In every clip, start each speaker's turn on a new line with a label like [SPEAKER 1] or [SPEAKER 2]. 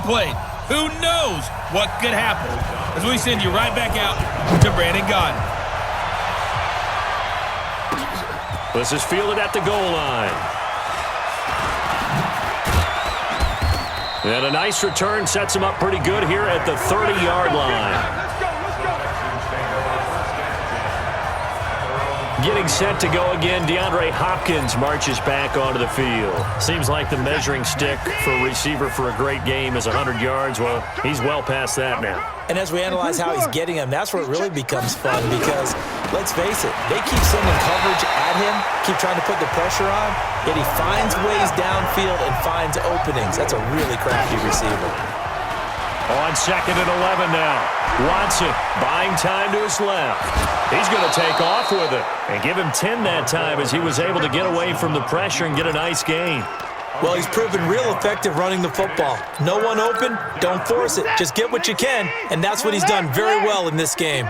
[SPEAKER 1] plate. Who knows what could happen? As we send you right back out to Brandon Gaudin.
[SPEAKER 2] This is fielded at the goal line. And a nice return sets him up pretty good here at the 30-yard line. Getting set to go again, DeAndre Hopkins marches back onto the field. Seems like the measuring stick for a receiver for a great game is 100 yards. Well, he's well past that now.
[SPEAKER 3] And as we analyze how he's getting them, that's where it really becomes fun because, let's face it, they keep sending coverage at him, keep trying to put the pressure on, yet he finds ways downfield and finds openings. That's a really crafty receiver.
[SPEAKER 2] On 2nd and 11 now. Watson buying time to his left. He's going to take off with it and give him 10 that time as he was able to get away from the pressure and get a nice gain.
[SPEAKER 3] Well, he's proven real effective running the football. No one open, don't force it. Just get what you can, and that's what he's done very well in this game.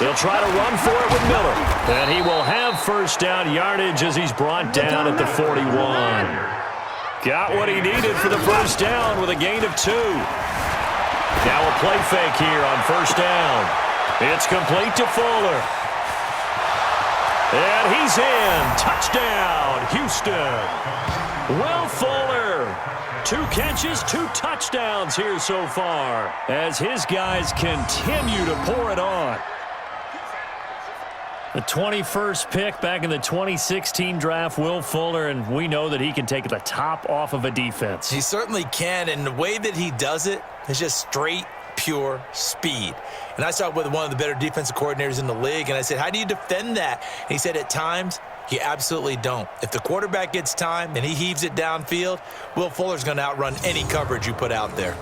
[SPEAKER 2] They'll try to run for it with Miller. And he will have first down yardage as he's brought down at the 41. Got what he needed for the first down with a gain of 2. Now a play fake here on first down. It's complete to Fuller. And he's in. Touchdown, Houston. Will Fuller. 2 catches, 2 touchdowns here so far as his guys continue to pour it on. The 21st pick back in the 2016 draft, Will Fuller, and we know that he can take the top off of a defense.
[SPEAKER 3] He certainly can, and the way that he does it is just straight, pure speed. And I saw it with one of the better defensive coordinators in the league, and I said, how do you defend that? And he said, at times, you absolutely don't. If the quarterback gets time and he heaves it downfield, Will Fuller's going to outrun any coverage you put out there.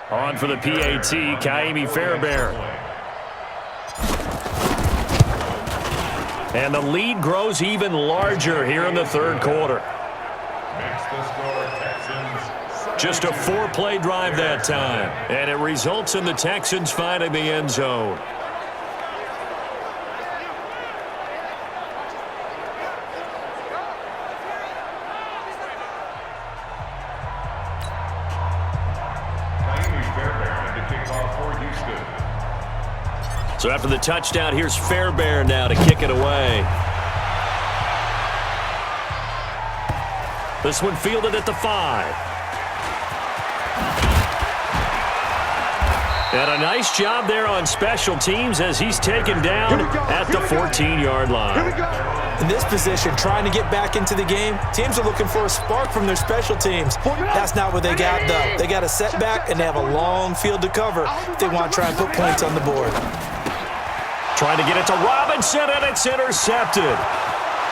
[SPEAKER 2] On for the PAT, Kaimi Fairbairn. And the lead grows even larger here in the third quarter. Just a 4-play drive that time, and it results in the Texans finding the end zone. So after the touchdown, here's Fairbairn now to kick it away. This one fielded at the 5. And a nice job there on special teams as he's taken down at the 14-yard line.
[SPEAKER 3] In this position, trying to get back into the game, teams are looking for a spark from their special teams. That's not what they got, though. They got a setback, and they have a long field to cover if they want to try and put points on the board.
[SPEAKER 2] Trying to get it to Robinson, and it's intercepted.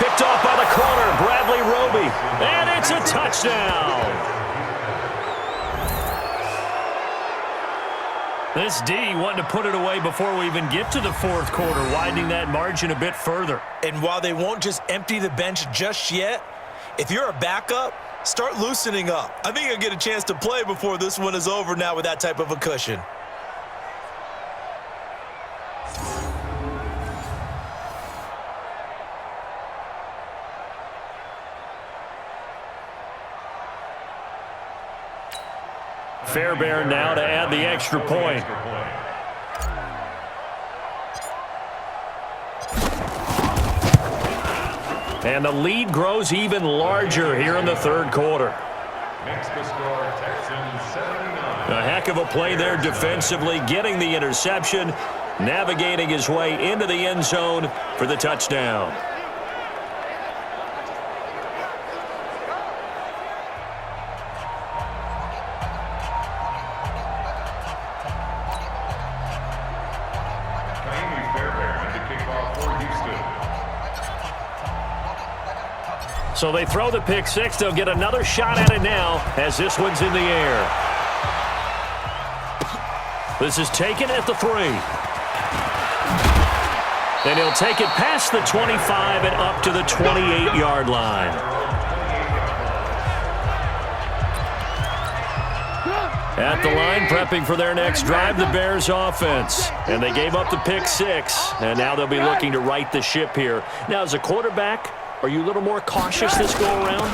[SPEAKER 2] Picked off by the corner, Bradley Roby, and it's a touchdown. This D wanting to put it away before we even get to the fourth quarter, widening that margin a bit further.
[SPEAKER 3] And while they won't just empty the bench just yet, if you're a backup, start loosening up. I think you'll get a chance to play before this one is over now with that type of a cushion.
[SPEAKER 2] Fairbairn now to add the extra point. And the lead grows even larger here in the third quarter.
[SPEAKER 4] Next to score, Texans 79.
[SPEAKER 2] A heck of a play there defensively, getting the interception, navigating his way into the end zone for the touchdown. So they throw the pick six. They'll get another shot at it now as this one's in the air. This is taken at the 3. And he'll take it past the 25 and up to the 28-yard line. At the line, prepping for their next drive, the Bears offense. And they gave up the pick six, and now they'll be looking to right the ship here. Now, as a quarterback, Are you a little more cautious this go-around?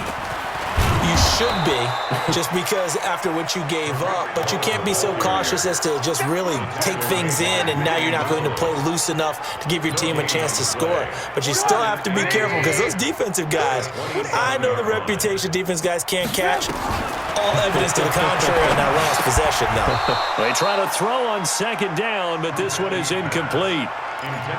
[SPEAKER 3] You should be, just because after what you gave up, but you can't be so cautious as to just really take things in, and now you're not going to play loose enough to give your team a chance to score. But you still have to be careful because those defensive guys, I know the reputation defense guys can't catch. All evidence to the contrary on that last possession, though.
[SPEAKER 2] They try to throw on second down, but this one is incomplete.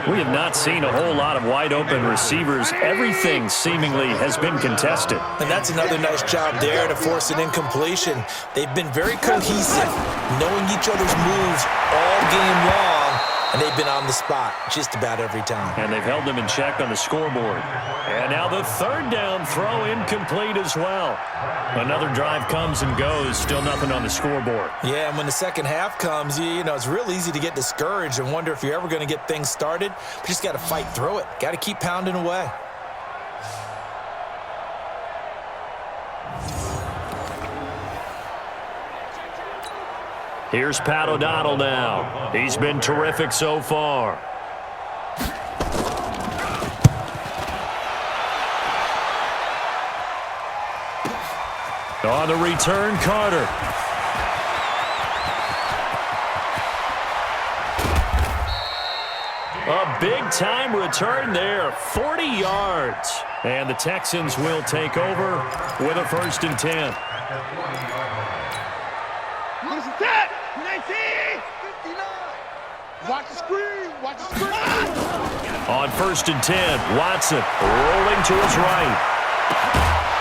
[SPEAKER 2] We have not seen a whole lot of wide-open receivers. Everything seemingly has been contested.
[SPEAKER 3] And that's another nice job there to force an incompletion. They've been very cohesive, knowing each other's moves all game long, and they've been on the spot just about every time.
[SPEAKER 2] And they've held them in check on the scoreboard. And now the third down throw incomplete as well. Another drive comes and goes, still nothing on the scoreboard.
[SPEAKER 3] Yeah, and when the second half comes, you know, it's real easy to get discouraged and wonder if you're ever going to get things started. But you just got to fight through it. Got to keep pounding away.
[SPEAKER 2] Here's Pat O'Donnell now. He's been terrific so far. On the return, Carter. A big-time return there, 40 yards. And the Texans will take over with a 1st and 10.
[SPEAKER 5] Watch the screen. Watch the screen.
[SPEAKER 2] On 1st and 10, Watson rolling to his right.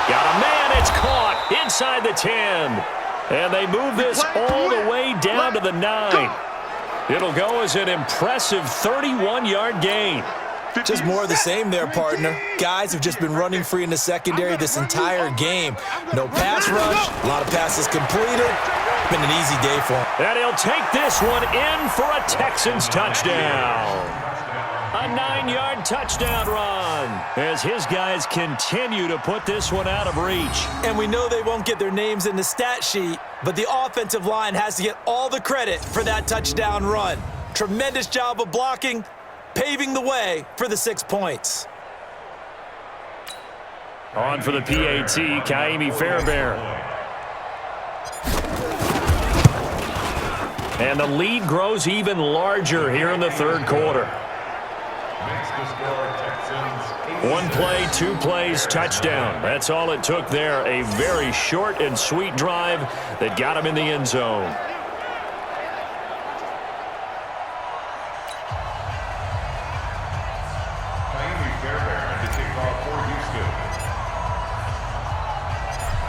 [SPEAKER 2] Got a man, it's caught inside the 10. And they move this all the way down to the 9. It'll go as an impressive 31-yard gain.
[SPEAKER 3] Just more of the same there, partner. Guys have just been running free in the secondary this entire game. No pass rush, a lot of passes completed. Been an easy day for him.
[SPEAKER 2] And he'll take this one in for a Texans touchdown. A 9-yard touchdown run as his guys continue to put this one out of reach.
[SPEAKER 3] And we know they won't get their names in the stat sheet, but the offensive line has to get all the credit for that touchdown run. Tremendous job of blocking, paving the way for the 6 points.
[SPEAKER 2] On for the PAT, Kaimi Fairbairn. And the lead grows even larger here in the third quarter. One play, 2 plays, touchdown. That's all it took there. A very short and sweet drive that got him in the end zone.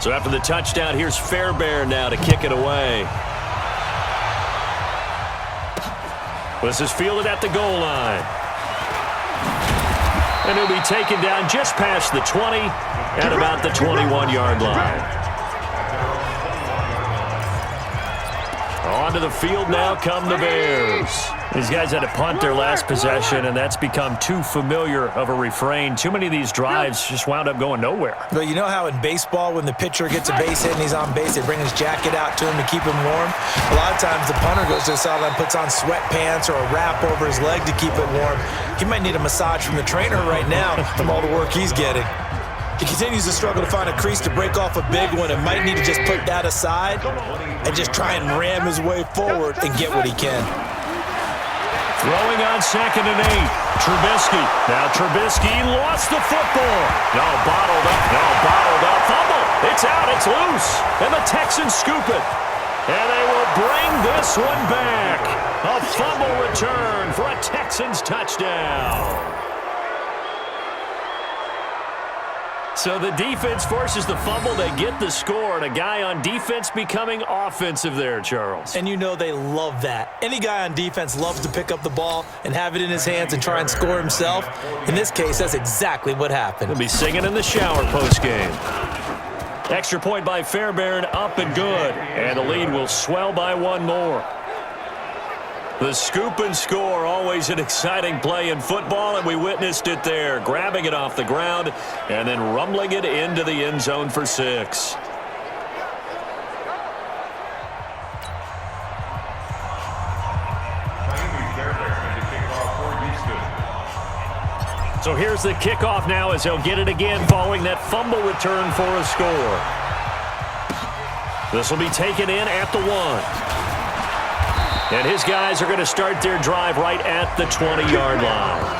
[SPEAKER 2] So after the touchdown, here's Fairbairn now to kick it away. This is fielded at the goal line. And he'll be taken down just past the 20 at about the 21-yard line. Onto the field now come the Bears. These guys had to punt their last possession, and that's become too familiar of a refrain. Too many of these drives just wound up going nowhere.
[SPEAKER 3] But you know how in baseball, when the pitcher gets a base hit and he's on base, they bring his jacket out to him to keep him warm? A lot of times the punter goes to the sideline, puts on sweatpants or a wrap over his leg to keep it warm. He might need a massage from the trainer right now from all the work he's getting. He continues to struggle to find a crease to break off a big one and might need to just put that aside and just try and ram his way forward and get what he can.
[SPEAKER 2] Throwing on 2nd and 8. Trubisky. Now Trubisky lost the football. No, bottled up. No, bottled up. Fumble. It's out. It's loose. And the Texans scoop it. And they will bring this one back. A fumble return for a Texans touchdown. So the defense forces the fumble. They get the score, and a guy on defense becoming offensive there, Charles.
[SPEAKER 3] And you know they love that. Any guy on defense loves to pick up the ball and have it in his hands and try and score himself. In this case, that's exactly what happened.
[SPEAKER 2] He'll be singing in the shower postgame. Extra point by Fairbairn, up and good. And the lead will swell by 1 more. The scoop and score, always an exciting play in football, and we witnessed it there, grabbing it off the ground and then rumbling it into the end zone for 6. So here's the kickoff now as he'll get it again following that fumble return for a score. This will be taken in at the 1. And his guys are going to start their drive right at the 20-yard line.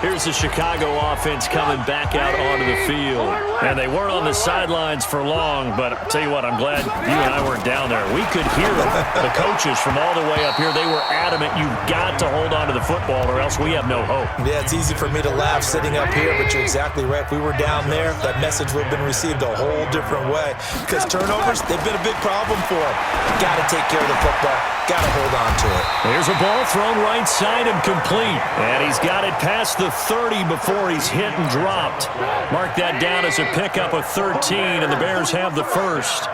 [SPEAKER 2] Here's the Chicago offense coming back out onto the field. And they weren't on the sidelines for long, but I'll tell you what, I'm glad you and I weren't down there. We could hear the coaches from all the way up here. They were adamant, you've got to hold on to the football or else we have no hope.
[SPEAKER 3] Yeah, it's easy for me to laugh sitting up here, but you're exactly right. If we were down there, that message would have been received a whole different way. Because turnovers, they've been a big problem for them. Got to take care of the football. Got to hold on to it.
[SPEAKER 2] There's a ball thrown right side and complete. And he's got it past the 30 before he's hit and dropped. Mark that down as a pickup of 13, and the Bears have the first.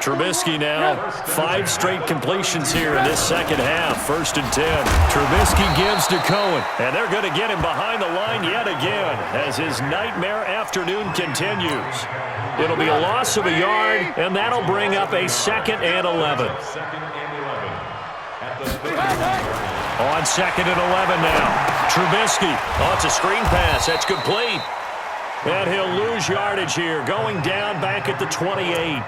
[SPEAKER 2] Trubisky now, 5 straight completions here in this second half. 1st and 10. Trubisky gives to Cohen, and they're going to get him behind the line yet again as his nightmare afternoon continues. It'll be a loss of a yard, and that'll bring up a 2nd and 11. On 2nd and 11 now. Trubisky. Oh, it's a screen pass. That's complete. And he'll lose yardage here, going down back at the 28.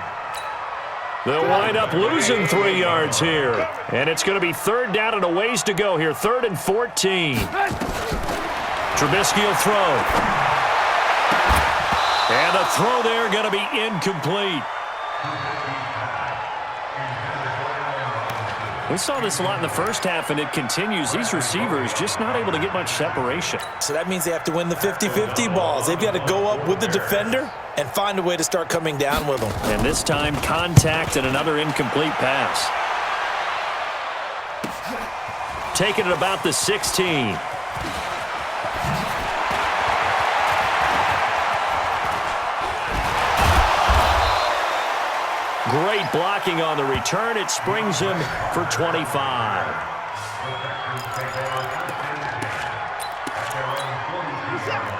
[SPEAKER 2] They'll wind up losing 3 yards here. And it's going to be 3rd down and a ways to go here. 3rd and 14. Trubisky will throw. And the throw there going to be incomplete. We saw this a lot in the first half, and it continues. These receivers just not able to get much separation.
[SPEAKER 3] So that means they have to win the 50-50 balls. They've got to go up with the defender and find a way to start coming down with them.
[SPEAKER 2] And this time, contact and another incomplete pass. Taking it about the 16. Great blocking on the return. It springs him for 25.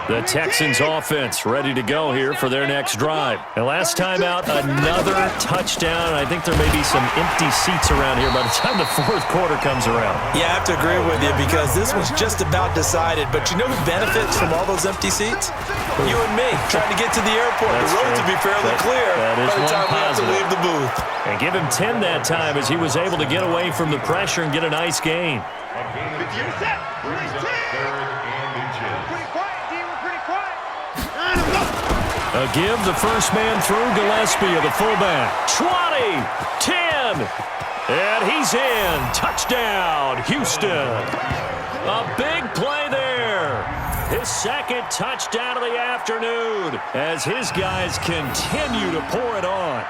[SPEAKER 2] The Texans offense ready to go here for their next drive. And last time out, another touchdown. I think there may be some empty seats around here by the time the 4th quarter comes around.
[SPEAKER 3] Yeah, I have to agree with you because this was just about decided. But you know who benefits from all those empty seats? You and me, trying to get to the airport.
[SPEAKER 2] That's
[SPEAKER 3] the roads
[SPEAKER 2] true.
[SPEAKER 3] will be fairly clear
[SPEAKER 2] that is
[SPEAKER 3] by the time we have to
[SPEAKER 2] positive.
[SPEAKER 3] leave the booth.
[SPEAKER 2] And give him 10 that time as he was able to get away from the pressure and get a nice gain. A give, the first man through, Gillespie of the fullback. 20, 10, and he's in. Touchdown, Houston. A big play there. His 2nd touchdown of the afternoon as his guys continue to pour it on.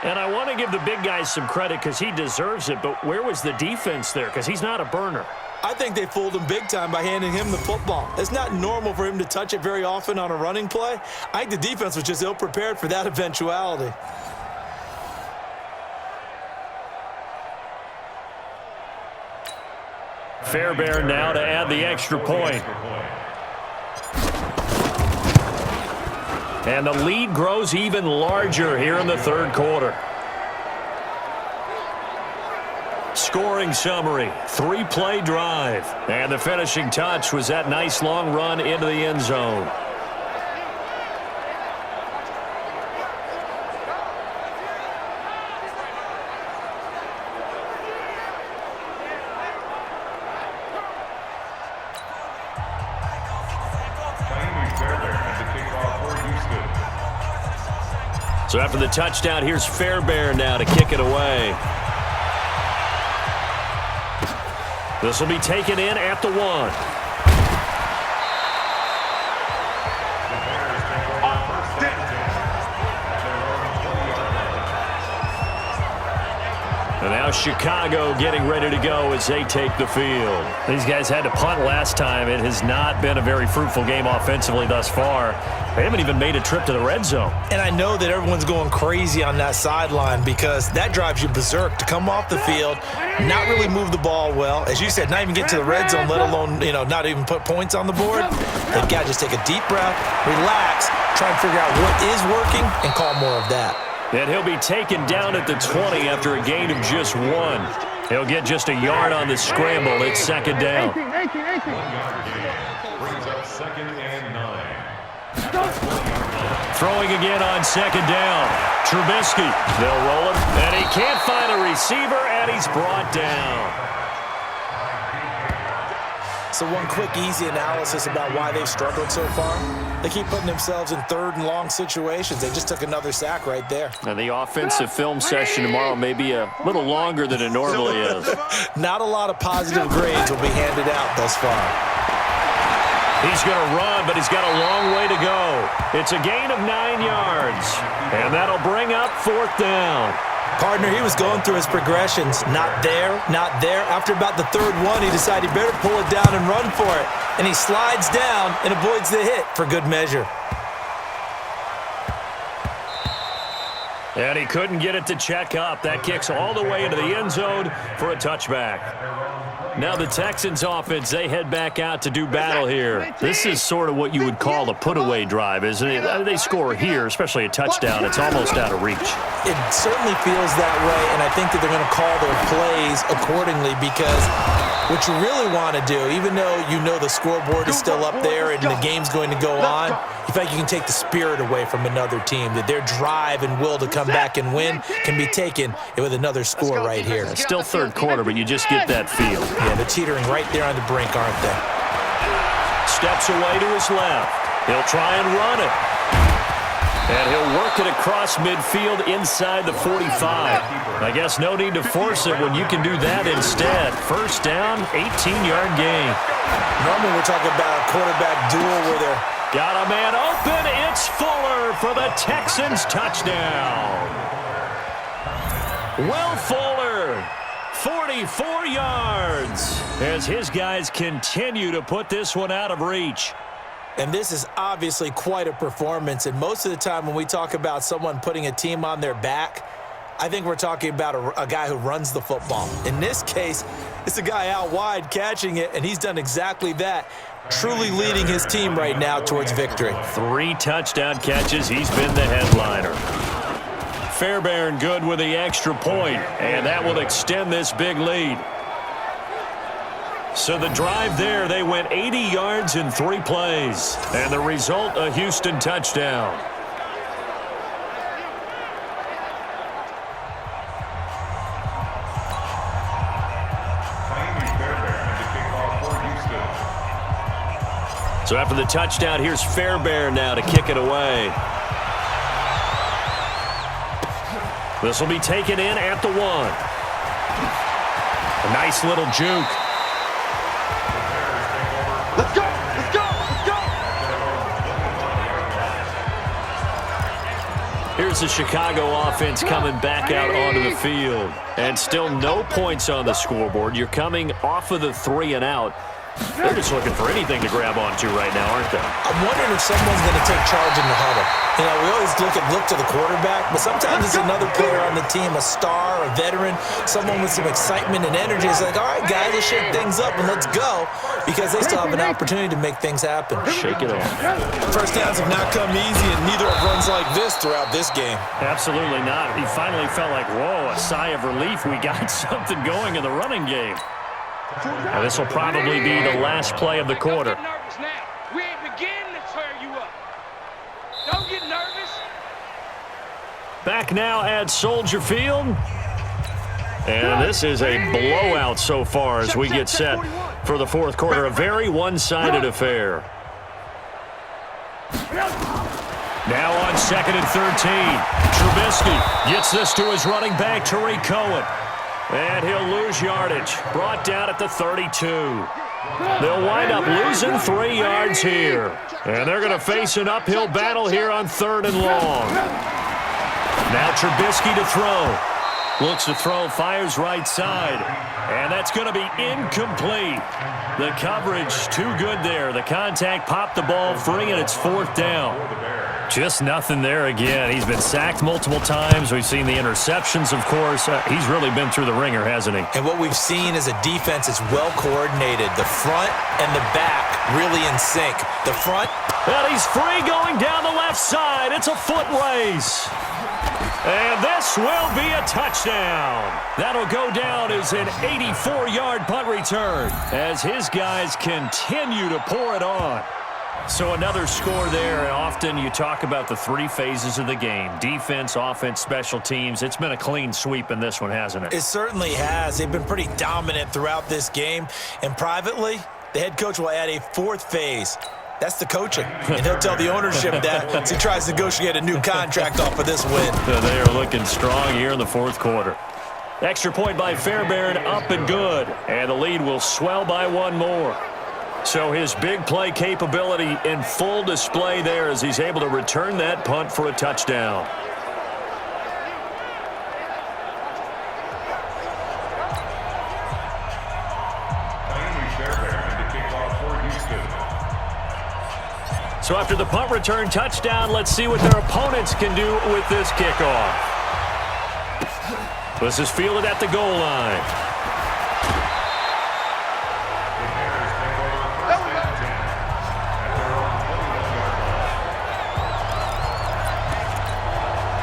[SPEAKER 2] And I want to give the big guys some credit because he deserves it, but where was the defense there? Because he's not a burner.
[SPEAKER 3] I think they fooled him big time by handing him the football. It's not normal for him to touch it very often on a running play. I think the defense was just ill-prepared for that eventuality.
[SPEAKER 2] Fairbairn now to add the extra point. And the lead grows even larger here in the 3rd quarter. Scoring summary, 3-play drive. And the finishing touch was that nice long run into the end zone. So after the touchdown, here's Fairbairn now to kick it away. This will be taken in at the 1. And now Chicago getting ready to go as they take the field. These guys had to punt last time. It has not been a very fruitful game offensively thus far. They haven't even made a trip to the red zone.
[SPEAKER 3] And I know that everyone's going crazy on that sideline because that drives you berserk to come off the field, not really move the ball well. As you said, not even get to the red zone, let alone, not even put points on the board. They've got to just take a deep breath, relax, try and figure out what is working, and call more of that.
[SPEAKER 2] And he'll be taken down at the 20 after a gain of just 1. He'll get just a yard on the scramble. It's second down.
[SPEAKER 4] 1 yard gain. Brings up 2nd and 9.
[SPEAKER 2] Throwing again on second down. Trubisky. They'll roll him. And he can't find a receiver, and he's brought down.
[SPEAKER 3] So one quick, easy analysis about why they've struggled so far. They keep putting themselves in 3rd and long situations. They just took another sack right there.
[SPEAKER 2] And the offensive film session tomorrow may be a little longer than it normally is.
[SPEAKER 3] Not a lot of positive grades will be handed out thus far.
[SPEAKER 2] He's going to run, but he's got a long way to go. It's a gain of 9 yards, and that'll bring up 4th down.
[SPEAKER 3] Partner, he was going through his progressions. Not there, not there. After about the 3rd one, he decided he better pull it down and run for it. And he slides down and avoids the hit for good measure.
[SPEAKER 2] And he couldn't get it to check up. That kicks all the way into the end zone for a touchback. Now the Texans offense, they head back out to do battle here. This is sort of what you would call a put-away drive, isn't it? They score here, especially a touchdown. It's almost out of reach.
[SPEAKER 3] It certainly feels that way, and I think that they're going to call their plays accordingly because what you really want to do, even though you know the scoreboard is still up there and the game's going to go on, you feel like you can take the spirit away from another team, that their drive and will to come back and win can be taken with another score right here.
[SPEAKER 2] It's still 3rd quarter, but you just get that feel.
[SPEAKER 3] Yeah, they're teetering right there on the brink, aren't they?
[SPEAKER 2] Steps away to his left. He'll try and run it. And he'll work it across midfield inside the 45. I guess no need to force it when you can do that instead. First down, 18-yard gain.
[SPEAKER 3] Normally we're talking about a quarterback duel where they're...
[SPEAKER 2] Got a man open. It's Fuller for the Texans touchdown. Will Fuller, 44 yards, as his guys continue to put this one out of reach.
[SPEAKER 3] And this is obviously quite a performance. And most of the time when we talk about someone putting a team on their back, I think we're talking about a guy who runs the football. In this case, it's a guy out wide catching it, and he's done exactly that, truly leading his team right now towards victory.
[SPEAKER 2] 3 touchdown catches. He's been the headliner. Fairbairn good with the extra point, and that will extend this big lead. So the drive there, they went 80 yards in 3 plays. And the result, a Houston touchdown. So after the touchdown, here's Fairbairn now to kick it away. This will be taken in at the 1. A nice little juke.
[SPEAKER 5] Let's go! Let's go! Let's go!
[SPEAKER 2] Here's the Chicago offense coming back out onto the field. And still no points on the scoreboard. You're coming off of the 3 and out. They're just looking for anything to grab onto right now, aren't they?
[SPEAKER 3] I'm wondering if someone's going to take charge in the huddle. You know, we always look to the quarterback, but sometimes it's another player on the team, a star, a veteran, someone with some excitement and energy. It's like, all right, guys, let's shake things up and let's go, because they still have an opportunity to make things happen.
[SPEAKER 2] Shake it off.
[SPEAKER 3] First downs have not come easy, and neither have runs like this throughout this game.
[SPEAKER 2] Absolutely not. He finally felt like, whoa, a sigh of relief. We got something going in the running game. And this will probably be the last play of the quarter.
[SPEAKER 6] Don't get nervous now. We ain't beginning to tear you up. Don't get nervous.
[SPEAKER 2] Back now at Soldier Field. And this is a blowout so far as we get set for the 4th quarter. A very one-sided affair. Now on 2nd and 13. Trubisky gets this to his running back, Tariq Cohen. And he'll lose yardage. Brought down at the 32. They'll wind up losing 3 yards here. And they're going to face an uphill battle here on 3rd and long. Now Trubisky to throw. Looks to throw, fires right side. And that's going to be incomplete. The coverage too good there. The contact popped the ball free, and it's 4th down. Just nothing there again. He's been sacked multiple times. We've seen the interceptions, of course. He's really been through the ringer, hasn't he?
[SPEAKER 3] And what we've seen is a defense that's well coordinated. The front and the back really in sync. The front.
[SPEAKER 2] Well, he's free going down the left side. It's a foot race. And this will be a touchdown. That'll go down as an 84-yard punt return as his guys continue to pour it on. So another score there, and often you talk about the three phases of the game: defense, offense, special teams. It's been a clean sweep in this one, hasn't it?
[SPEAKER 3] It certainly has. They've been pretty dominant throughout this game. And privately, the head coach will add a fourth phase. That's the coaching. And he'll tell the ownership that as he tries to negotiate a new contract off of this win.
[SPEAKER 2] They are looking strong here in the fourth quarter. Extra point by Fairbairn, up and good. And the lead will swell by one more. So his big play capability in full display there as he's able to return that punt for a touchdown. So after the punt return touchdown, let's see what their opponents can do with this kickoff. This is fielded at the goal line.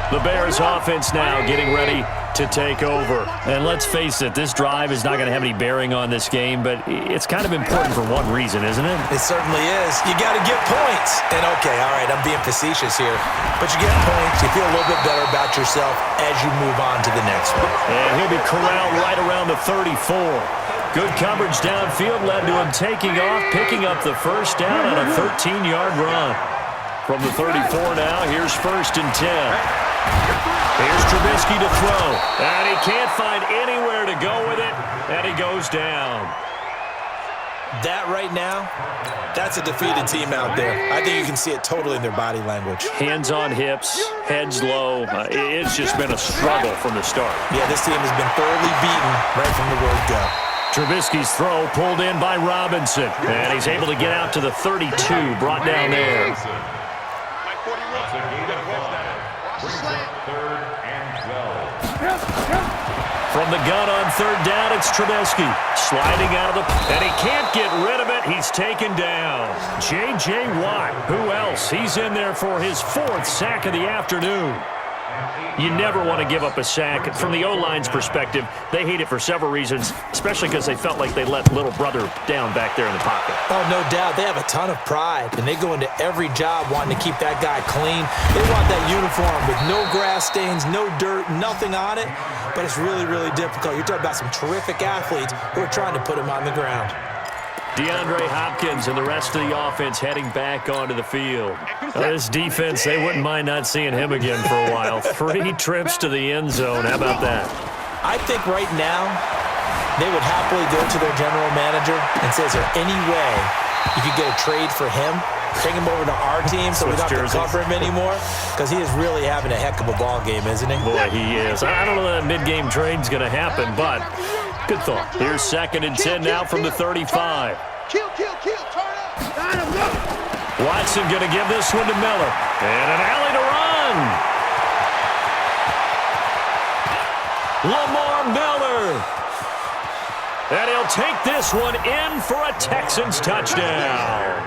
[SPEAKER 2] The Bears offense now getting ready to take over. And let's face it, this drive is not going to have any bearing on this game, but it's kind of important for one reason, isn't it?
[SPEAKER 3] It certainly is. You got to get points. And okay, all right, I'm being facetious here, but you get points. You feel a little bit better about yourself as you move on to the next one.
[SPEAKER 2] And he'll be corralled right around the 34. Good coverage downfield led to him taking off, picking up the first down on a 13-yard run. From the 34 now, here's 1st and 10. Here's Trubisky to throw, and he can't find anywhere to go with it, and he goes down.
[SPEAKER 3] That right now, that's a defeated team out there. I think you can see it totally in their body language.
[SPEAKER 2] Hands on hips, heads low. It's just been a struggle from the start.
[SPEAKER 3] Yeah, this team has been thoroughly beaten right from the word go.
[SPEAKER 2] Trubisky's throw pulled in by Robinson, and he's able to get out to the 32, brought down there. From the gun on 3rd down, it's Trubisky. Sliding out of the... And he can't get rid of it. He's taken down. J.J. Watt. Who else? He's in there for his 4th sack of the afternoon. You never want to give up a sack. From the O-line's perspective, they hate it for several reasons, especially because they felt like they let little brother down back there in the pocket.
[SPEAKER 3] Oh, no doubt. They have a ton of pride, and they go into every job wanting to keep that guy clean. They want that uniform with no grass stains, no dirt, nothing on it, but it's really, really difficult. You're talking about some terrific athletes who are trying to put him on the ground.
[SPEAKER 2] DeAndre Hopkins and the rest of the offense heading back onto the field. This defense, they wouldn't mind not seeing him again for a while. 3 trips to the end zone. How about that?
[SPEAKER 3] I think right now they would happily go to their general manager and say, is there any way you could get a trade for him? Take him over to our team so we don't have to cover him anymore? Because he is really having a heck of a ball game, isn't he?
[SPEAKER 2] Boy, he is. I don't know that mid-game trade's going to happen, but good thought. Here's 2nd and 10 now from the 35.
[SPEAKER 5] Turn up.
[SPEAKER 2] Watson going to give this one to Miller. And an alley to run. Lamar Miller. And he'll take this one in for a Texans touchdown.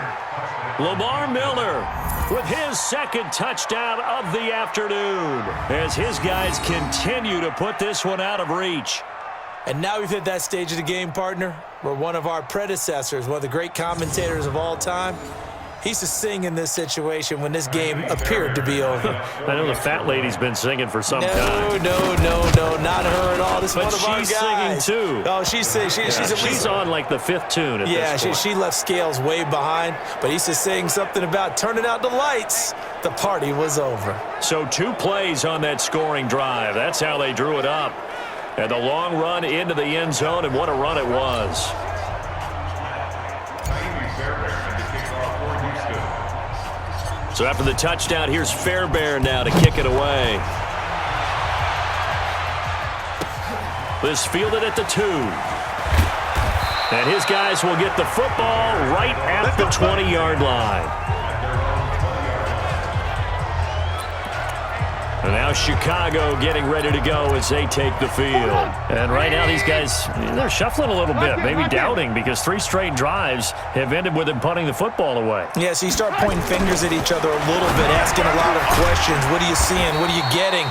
[SPEAKER 2] Lamar Miller with his 2nd touchdown of the afternoon as his guys continue to put this one out of reach.
[SPEAKER 3] And now we've hit that stage of the game, partner, where one of our predecessors, one of the great commentators of all time, he used to sing in this situation when this game appeared to be over.
[SPEAKER 2] I know the fat lady's been singing for some time.
[SPEAKER 3] No, not her at all. This is one of our guys.
[SPEAKER 2] But she's singing, too.
[SPEAKER 3] Oh, she's singing. She's
[SPEAKER 2] on, like, the 5th tune at this point.
[SPEAKER 3] She left Scales way behind, but he used to sing something about turning out the lights. The party was over.
[SPEAKER 2] So 2 plays on that scoring drive. That's how they drew it up. And the long run into the end zone, and what a run it was. So after the touchdown, here's Fairbairn now to kick it away. This fielded at the 2. And his guys will get the football right at the 20-yard line. And now Chicago getting ready to go as they take the field. And right now these guys, they're shuffling a little bit, maybe doubting, because 3 straight drives have ended with them punting the football away.
[SPEAKER 3] Yeah, so you start pointing fingers at each other a little bit, asking a lot of questions. What are you seeing? What are you getting?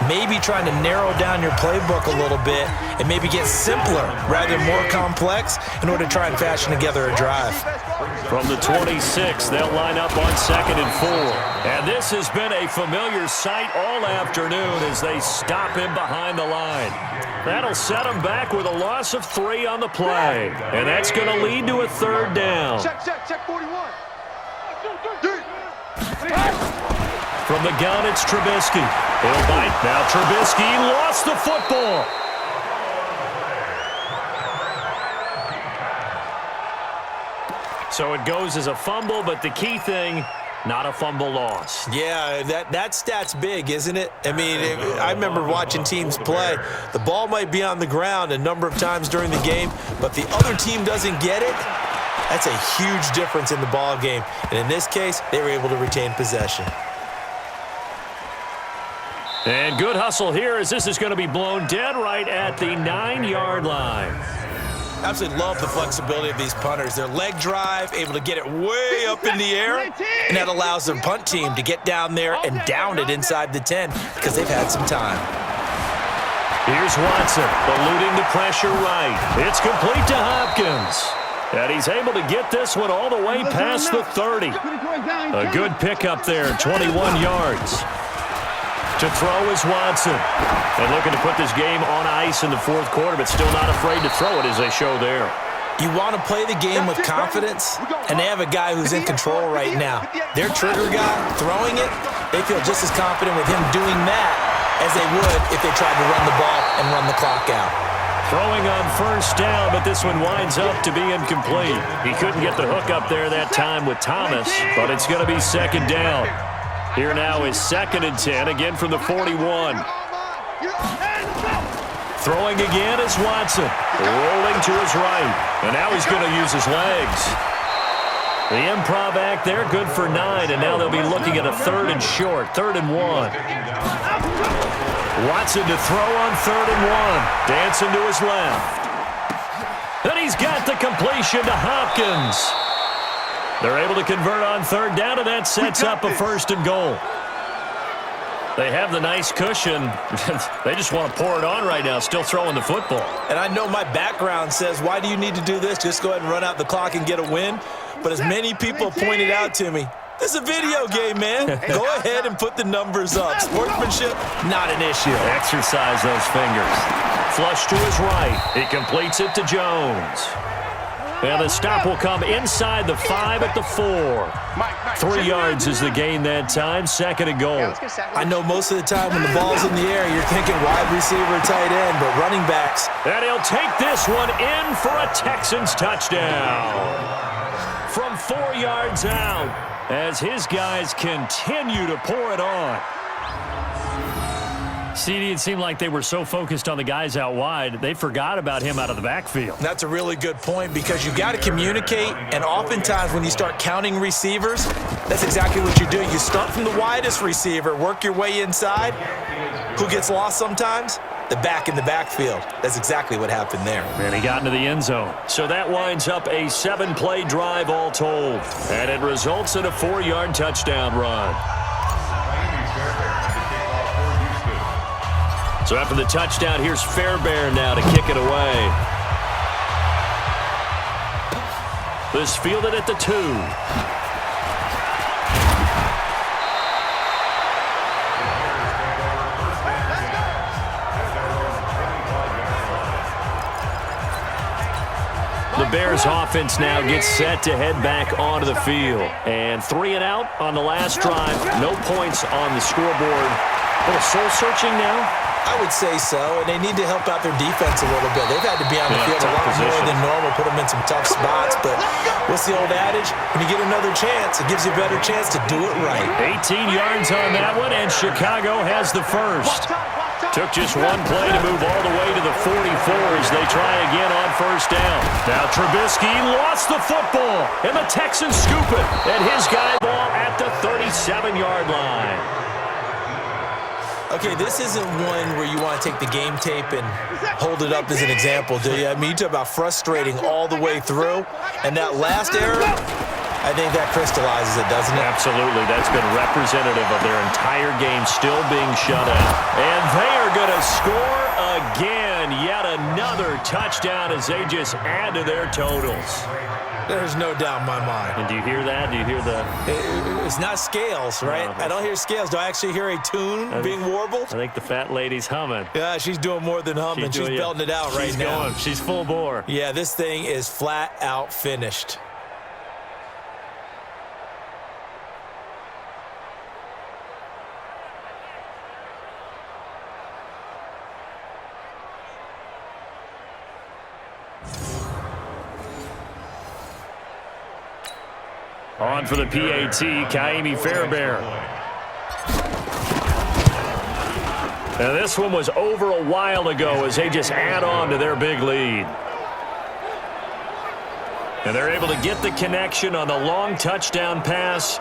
[SPEAKER 3] maybe trying to narrow down your playbook a little bit and maybe get simpler rather than more complex in order to try and fashion together a drive.
[SPEAKER 2] From the 26, they'll line up on 2nd and 4. And this has been a familiar sight all afternoon as they stop him behind the line. That'll set him back with a loss of 3 on the play. And that's going to lead to a 3rd down.
[SPEAKER 5] Check 41.
[SPEAKER 2] From the gun, it's Trubisky. He'll bite. Now Trubisky lost the football. So it goes as a fumble, but the key thing, not a fumble loss.
[SPEAKER 3] Yeah, that stat's big, isn't it? I mean, I remember watching teams play. The ball might be on the ground a number of times during the game, but the other team doesn't get it. That's a huge difference in the ball game. And in this case, they were able to retain possession.
[SPEAKER 2] And good hustle here as this is going to be blown dead right at the 9-yard line.
[SPEAKER 3] Absolutely love the flexibility of these punters. Their leg drive, able to get it way up in the air, and that allows their punt team to get down there and down it inside the 10 because they've had some time.
[SPEAKER 2] Here's Watson, eluding the pressure right. It's complete to Hopkins. And he's able to get this one all the way past the 30. A good pickup there, 21 yards. To throw is Watson. And looking to put this game on ice in the 4th quarter, but still not afraid to throw it as they show there.
[SPEAKER 3] You want to play the game with confidence, and they have a guy who's in control right now. Their trigger guy, throwing it, they feel just as confident with him doing that as they would if they tried to run the ball and run the clock out.
[SPEAKER 2] Throwing on 1st down, but this one winds up to be incomplete. He couldn't get the hook up there that time with Thomas, but it's going to be 2nd down. Here now is 2nd and 10, again from the 41. Throwing again is Watson, rolling to his right, and now he's going to use his legs. The improv act there, good for 9, and now they'll be looking at a 3rd and short, 3rd and 1. Watson to throw on 3rd and 1. Dancing to his left. And he's got the completion to Hopkins. They're able to convert on 3rd down, and that sets up a 1st and goal. They have the nice cushion. They just want to pour it on right now, still throwing the football.
[SPEAKER 3] And I know my background says, why do you need to do this? Just go ahead and run out the clock and get a win. But as many people pointed out to me, this is a video game, man. Go ahead and put the numbers up. Sportsmanship, not an issue.
[SPEAKER 2] Exercise those fingers. Flush to his right. He completes it to Jones. And the stop will come inside the 5 at the 4. 3 yards is the gain that time. 2nd and goal.
[SPEAKER 3] I know most of the time when the ball's in the air, you're thinking wide receiver, tight end, but running backs.
[SPEAKER 2] And he'll take this one in for a Texans touchdown. From 4 yards out, as his guys continue to pour it on. CD, it seemed like they were so focused on the guys out wide, they forgot about him out of the backfield.
[SPEAKER 3] That's a really good point because you got to communicate, and oftentimes when you start counting receivers, that's exactly what you do. You start from the widest receiver, work your way inside. Who gets lost sometimes? The back in the backfield. That's exactly what happened there.
[SPEAKER 2] And he got into the end zone. So that winds up a 7-play drive all told. And it results in a 4-yard touchdown run. So after the touchdown, here's Fairbairn now to kick it away. This fielded at the 2. The Bears offense now gets set to head back onto the field. And 3 and out on the last drive. No points on the scoreboard. A little soul-searching now.
[SPEAKER 3] I would say so, and they need to help out their defense a little bit. They've had to be on the field a lot more than normal, put them in some tough spots. But what's the old adage? When you get another chance, it gives you a better chance to do it right.
[SPEAKER 2] 18 yards on that one, and Chicago has the first. Took just one play to move all the way to the 44 as they try again on 1st down. Now Trubisky lost the football, and the Texans scoop it. And his guy ball at the 37-yard line.
[SPEAKER 3] Okay, this isn't one where you want to take the game tape and hold it up as an example, do you? I mean, you talk about frustrating all the way through. And that last error, I think that crystallizes it, doesn't it?
[SPEAKER 2] Absolutely. That's been representative of their entire game still being shut out. And they are going to score again. Yet another touchdown as they just add to their totals.
[SPEAKER 3] There's no doubt in my mind.
[SPEAKER 2] And do you hear that? Do you hear the...
[SPEAKER 3] It's not scales, right?
[SPEAKER 2] No,
[SPEAKER 3] I don't hear scales. Do I actually hear a tune being warbled?
[SPEAKER 2] I think the fat lady's humming.
[SPEAKER 3] Yeah, she's doing more than humming. She's belting it out right now.
[SPEAKER 2] Going. She's full bore.
[SPEAKER 3] Yeah, this thing is flat out finished.
[SPEAKER 2] On for the PAT, Kaimi Fairbairn. Now this one was over a while ago as they just add on to their big lead. And they're able to get the connection on the long touchdown pass.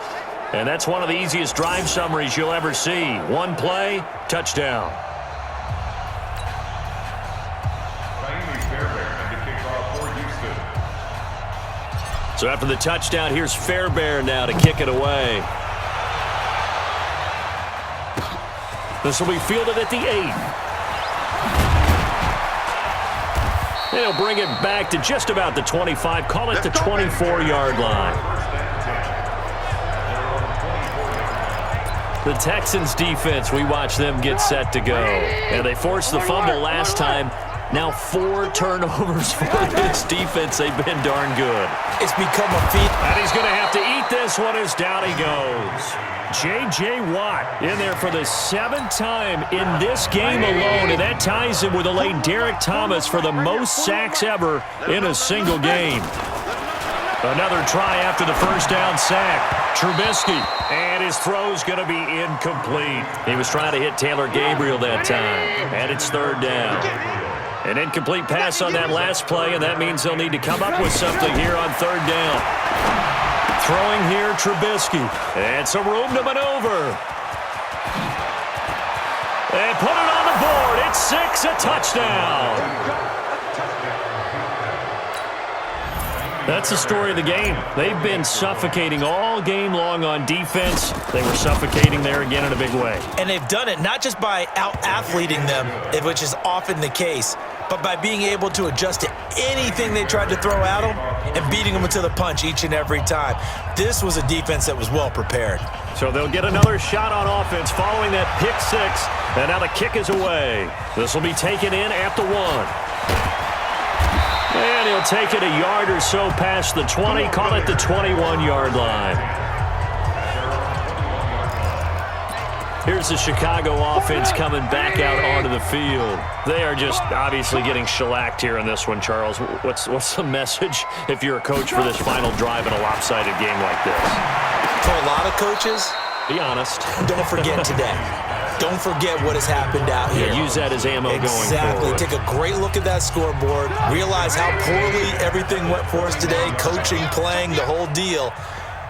[SPEAKER 2] And that's one of the easiest drive summaries you'll ever see. One play, touchdown.
[SPEAKER 4] Kaimi Fairbairn, the kickoff for Houston.
[SPEAKER 2] So after the touchdown, here's Fairbairn now to kick it away. This will be fielded at the 8. And he'll bring it back to just about the 25. Call it the 24-yard line. The Texans defense, we watch them get set to go. And they forced the fumble last time. Now 4 turnovers for this defense. They've been darn good.
[SPEAKER 3] It's become a feat.
[SPEAKER 2] And he's going to have to eat this one as down he goes. J.J. Watt in there for the 7th time in this game alone. And that ties him with the late Derek Thomas for the most sacks ever in a single game. Another try after the first down sack. Trubisky. And his throw's going to be incomplete. He was trying to hit Taylor Gabriel that time. And it's 3rd down. An incomplete pass on that last play, and that means they'll need to come up with something here on 3rd down. Throwing here, Trubisky. And some room to maneuver. And put it on the board. It's 6, a touchdown. That's the story of the game. They've been suffocating all game long on defense. They were suffocating there again in a big way.
[SPEAKER 3] And they've done it not just by out-athleting them, which is often the case, but by being able to adjust to anything they tried to throw at them and beating them to the punch each and every time. This was a defense that was well prepared.
[SPEAKER 2] So they'll get another shot on offense following that pick 6. And now the kick is away. This will be taken in at the 1. And he'll take it a yard or so past the 20. Call it the 21-yard line. Here's the Chicago offense coming back out onto the field. They are just obviously getting shellacked here in this one, Charles. What's the message if you're a coach for this final drive in a lopsided game like this?
[SPEAKER 3] For a lot of coaches,
[SPEAKER 2] be honest.
[SPEAKER 3] Don't forget today. Don't forget what has happened out here.
[SPEAKER 2] Yeah, use that as ammo going forward.
[SPEAKER 3] Exactly. Take a great look at that scoreboard. Realize how poorly everything went for us today. Coaching, playing, the whole deal.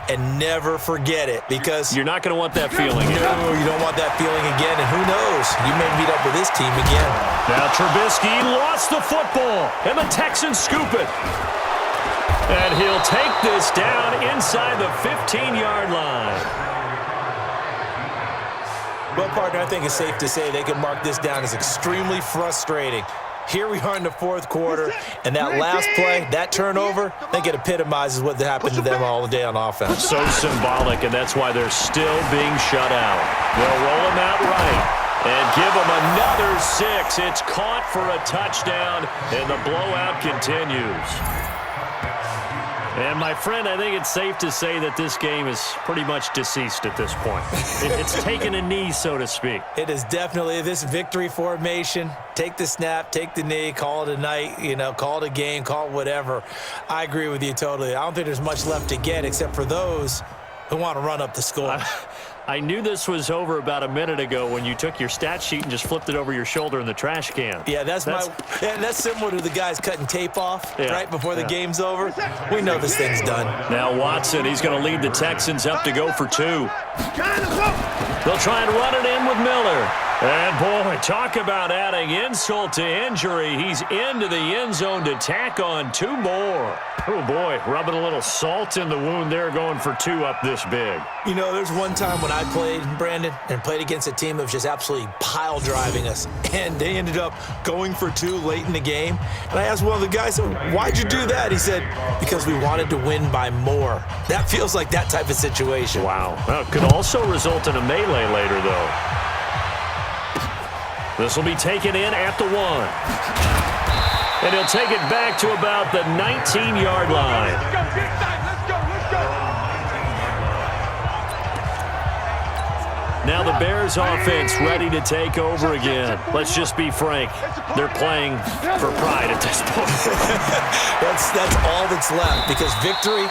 [SPEAKER 3] And never forget it, because
[SPEAKER 2] you're not going to want that feeling.
[SPEAKER 3] No, you don't want that feeling again. And who knows? You may meet up with this team again.
[SPEAKER 2] Now Trubisky lost the football, and the Texans scoop it. And he'll take this down inside the 15-yard line.
[SPEAKER 3] Well, partner, I think it's safe to say they can mark this down as extremely frustrating. Here we are in the 4th quarter, and that last play, that turnover, I think it epitomizes what happened to them all day on offense.
[SPEAKER 2] So symbolic, and that's why they're still being shut out. They'll roll them out right and give them another 6. It's caught for a touchdown, and the blowout continues. And, my friend, I think it's safe to say that this game is pretty much deceased at this point. It's taken a knee, so to speak.
[SPEAKER 3] It is definitely this victory formation. Take the snap, take the knee, call it a night, call it a game, call it whatever. I agree with you totally. I don't think there's much left to get except for those who want to run up the score.
[SPEAKER 2] I knew this was over about a minute ago when you took your stat sheet and just flipped it over your shoulder in the trash can.
[SPEAKER 3] Yeah, that's similar to the guys cutting tape off right before the game's over. We know this thing's done.
[SPEAKER 2] Now Watson, he's going to lead the Texans up to go for 2. They'll try and run it in with Miller. And, boy, talk about adding insult to injury. He's into the end zone to tack on 2 more. Oh, boy, rubbing a little salt in the wound there, going for 2 up this big.
[SPEAKER 3] You know, there's one time when I played, Brandon, and played against a team that was just absolutely pile driving us, and they ended up going for 2 late in the game. And I asked one of the guys, why'd you do that? He said, because we wanted to win by more. That feels like that type of situation.
[SPEAKER 2] Wow. Well, it could also result in a melee later, though. This will be taken in at the 1. And he'll take it back to about the 19-yard line.
[SPEAKER 6] Let's go, let's go.
[SPEAKER 2] Now the Bears offense ready to take over again. Let's just be frank. They're playing for pride at this point.
[SPEAKER 3] That's all that's left, because victory,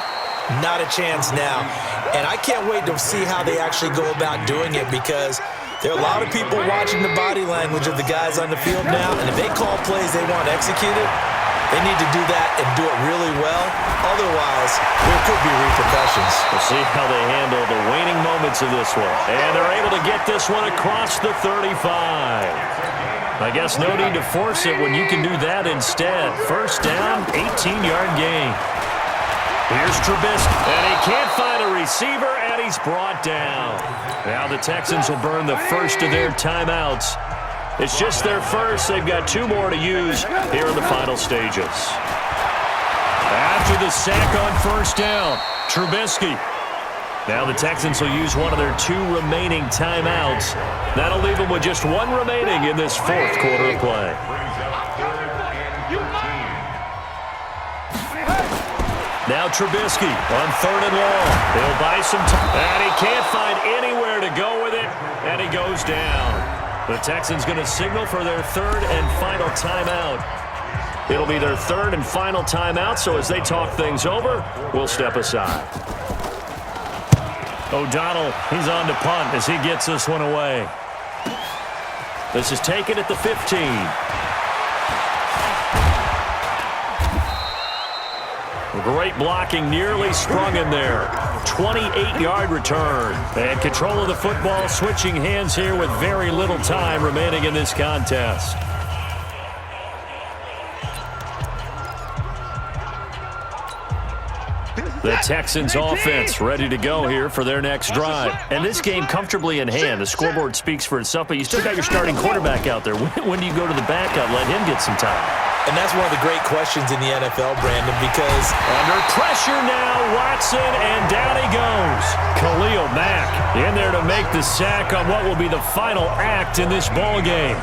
[SPEAKER 3] not a chance now. And I can't wait to see how they actually go about doing it, because there are a lot of people watching the body language of the guys on the field now, and if they call plays they want executed, they need to do that and do it really well. Otherwise, there could be repercussions.
[SPEAKER 2] We'll see how they handle the waning moments of this one. And they're able to get this one across the 35. I guess no need to force it when you can do that instead. First down, 18-yard gain. Here's Trubisky, and he can't find a receiver, and he's brought down. Now the Texans will burn the first of their timeouts. It's just their first. They've got 2 more to use here in the final stages. After the sack on first down, Trubisky. Now the Texans will use one of their 2 remaining timeouts. That'll leave them with just 1 remaining in this 4th quarter of play. Now Trubisky on 3rd and long. He'll buy some time. And he can't find anywhere to go with it. And he goes down. The Texans going to signal for their 3rd and final timeout. It'll be their 3rd and final timeout, so as they talk things over, we'll step aside. O'Donnell, he's on to punt as he gets this one away. This is taken at the 15. Great blocking, nearly sprung in there. 28-yard return. And control of the football, switching hands here with very little time remaining in this contest. The Texans offense ready to go here for their next drive. And this game comfortably in hand. The scoreboard speaks for itself, but you still got your starting quarterback out there. When do you go to the backup, let him get some time?
[SPEAKER 3] And that's one of the great questions in the NFL, Brandon, because
[SPEAKER 2] under pressure now, Watson, and down he goes. Khalil Mack in there to make the sack on what will be the final act in this ball game.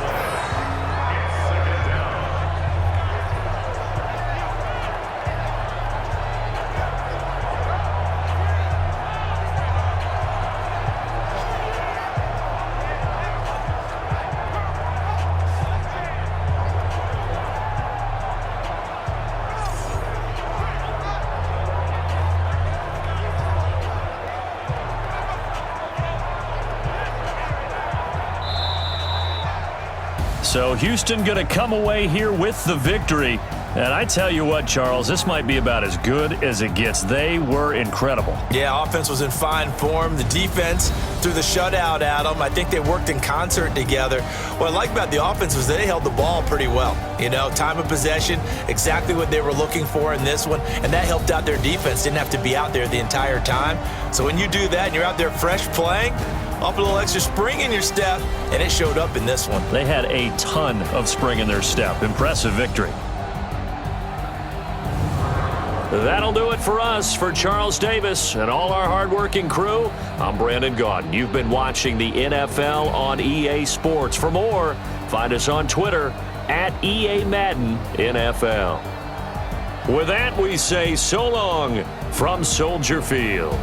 [SPEAKER 2] So Houston going to come away here with the victory. And I tell you what, Charles, this might be about as good as it gets. They were incredible.
[SPEAKER 3] Yeah, offense was in fine form. The defense threw the shutout at them. I think they worked in concert together. What I like about the offense was they held the ball pretty well. You know, time of possession, exactly what they were looking for in this one, and that helped out their defense. Didn't have to be out there the entire time. So when you do that and you're out there fresh playing, up a little extra spring in your step, and it showed up in this one.
[SPEAKER 2] They had a ton of spring in their step. Impressive victory. That'll do it for us. For Charles Davis and all our hardworking crew, I'm Brandon Gaudin. You've been watching the NFL on EA Sports. For more, find us on Twitter at EA Madden NFL. With that, we say so long from Soldier Field.